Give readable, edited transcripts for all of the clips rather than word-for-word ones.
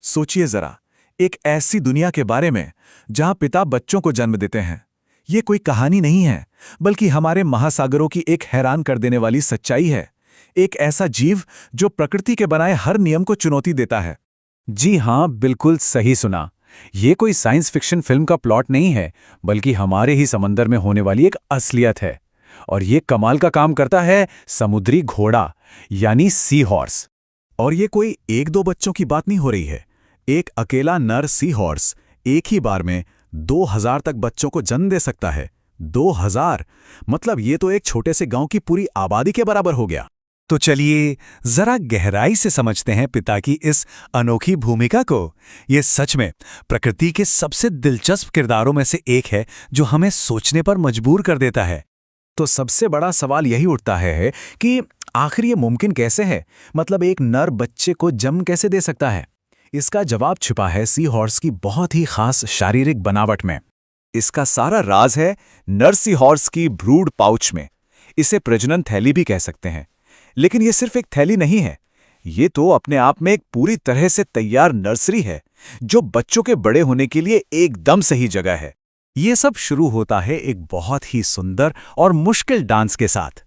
सोचिए जरा, एक ऐसी दुनिया के बारे में जहां पिता बच्चों को जन्म देते हैं। ये कोई कहानी नहीं है, बल्कि हमारे महासागरों की एक हैरान कर देने वाली सच्चाई है। एक ऐसा जीव जो प्रकृति के बनाए हर नियम को चुनौती देता है। जी हाँ, बिल्कुल सही सुना। ये कोई साइंस फिक्शन फिल्म का प्लॉट नहीं है, बल्कि हमारे ही समंदर में होने वाली एक असलियत है। और ये कमाल का काम करता है समुद्री घोड़ा, यानी सी हॉर्स। और ये कोई एक दो बच्चों की बात नहीं हो रही है। एक अकेला नर सी हॉर्स एक ही बार में 2000 तक बच्चों को जन्म दे सकता है। 2000 मतलब ये तो एक छोटे से गांव की पूरी आबादी के बराबर हो गया। तो चलिए जरा गहराई से समझते हैं पिता की इस अनोखी भूमिका को। ये सच में प्रकृति के सबसे दिलचस्प किरदारों में से एक है, जो हमें सोचने पर मजबूर कर देता है। तो सबसे बड़ा सवाल यही उठता है कि आखिर ये मुमकिन कैसे है? मतलब एक नर बच्चे को जन्म कैसे दे सकता है? इसका जवाब छिपा है सी हॉर्स की बहुत ही खास शारीरिक बनावट में। इसका सारा राज है नर सी हॉर्स की ब्रूड पाउच में। इसे प्रजनन थैली भी कह सकते हैं। लेकिन ये सिर्फ एक थैली नहीं है, ये तो अपने आप में एक पूरी तरह से तैयार नर्सरी है, जो बच्चों के बड़े होने के लिए एकदम सही जगह है। ये सब शुरू होता है एक बहुत ही सुंदर और मुश्किल डांस के साथ।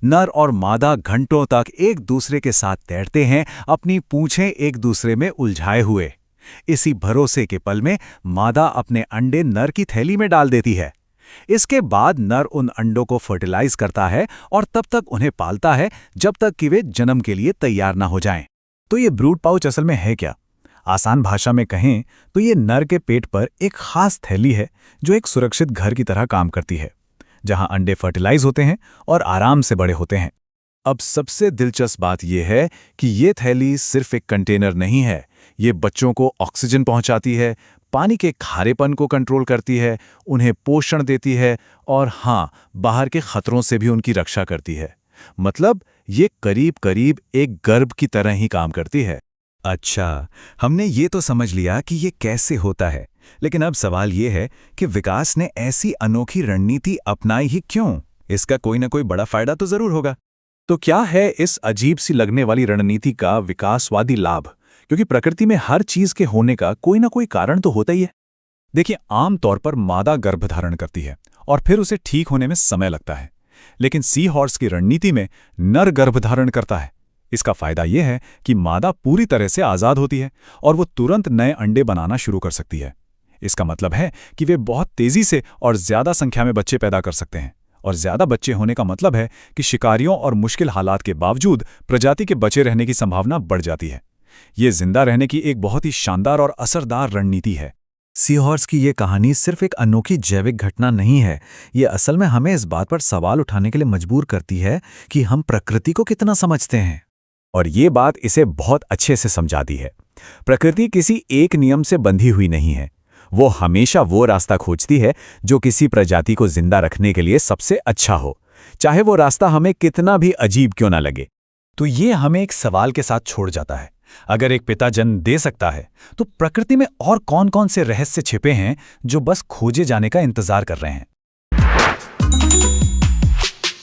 नर और मादा घंटों तक एक दूसरे के साथ तैरते हैं, अपनी पूंछें एक दूसरे में उलझाए हुए। इसी भरोसे के पल में मादा अपने अंडे नर की थैली में डाल देती है। इसके बाद नर उन अंडों को फर्टिलाइज करता है और तब तक उन्हें पालता है जब तक कि वे जन्म के लिए तैयार ना हो जाएं। तो ये ब्रूड पाउच असल में है क्या? आसान भाषा में कहें तो ये नर के पेट पर एक खास थैली है, जो एक सुरक्षित घर की तरह काम करती है, जहां अंडे फर्टिलाइज होते हैं और आराम से बड़े होते हैं। अब सबसे दिलचस्प बात यह है कि ये थैली सिर्फ एक कंटेनर नहीं है। ये बच्चों को ऑक्सीजन पहुंचाती है, पानी के खारेपन को कंट्रोल करती है, उन्हें पोषण देती है और हाँ, बाहर के खतरों से भी उनकी रक्षा करती है। मतलब ये करीब करीब एक गर्भ की तरह ही काम करती है। अच्छा, हमने ये तो समझ लिया कि ये कैसे होता है, लेकिन अब सवाल ये है कि विकास ने ऐसी अनोखी रणनीति अपनाई ही क्यों? इसका कोई ना कोई बड़ा फायदा तो जरूर होगा। तो क्या है इस अजीब सी लगने वाली रणनीति का विकासवादी लाभ? क्योंकि प्रकृति में हर चीज के होने का कोई ना कोई कारण तो होता ही है। देखिए, आमतौर पर मादा गर्भधारण करती है और फिर उसे ठीक होने में समय लगता है, लेकिन सी हॉर्स की रणनीति में नर गर्भधारण करता है। इसका फायदा यह है कि मादा पूरी तरह से आजाद होती है और वो तुरंत नए अंडे बनाना शुरू कर सकती है। इसका मतलब है कि वे बहुत तेजी से और ज्यादा संख्या में बच्चे पैदा कर सकते हैं। और ज्यादा बच्चे होने का मतलब है कि शिकारियों और मुश्किल हालात के बावजूद प्रजाति के बचे रहने की संभावना बढ़ जाती है। ये जिंदा रहने की एक बहुत ही शानदार और असरदार रणनीति है। सी हॉर्स की ये कहानी सिर्फ एक अनोखी जैविक घटना नहीं है, ये असल में हमें इस बात पर सवाल उठाने के लिए मजबूर करती है कि हम प्रकृति को कितना समझते हैं। और ये बात इसे बहुत अच्छे से समझाती है। प्रकृति किसी एक नियम से बंधी हुई नहीं है। वो हमेशा वो रास्ता खोजती है जो किसी प्रजाति को जिंदा रखने के लिए सबसे अच्छा हो, चाहे वो रास्ता हमें कितना भी अजीब क्यों ना लगे। तो ये हमें एक सवाल के साथ छोड़ जाता है। अगर एक पिता जन्म दे सकता है, तो प्रकृति में और कौन-कौन से रहस्य छिपे हैं जो बस खोजे जाने का इंतजार कर रहे हैं?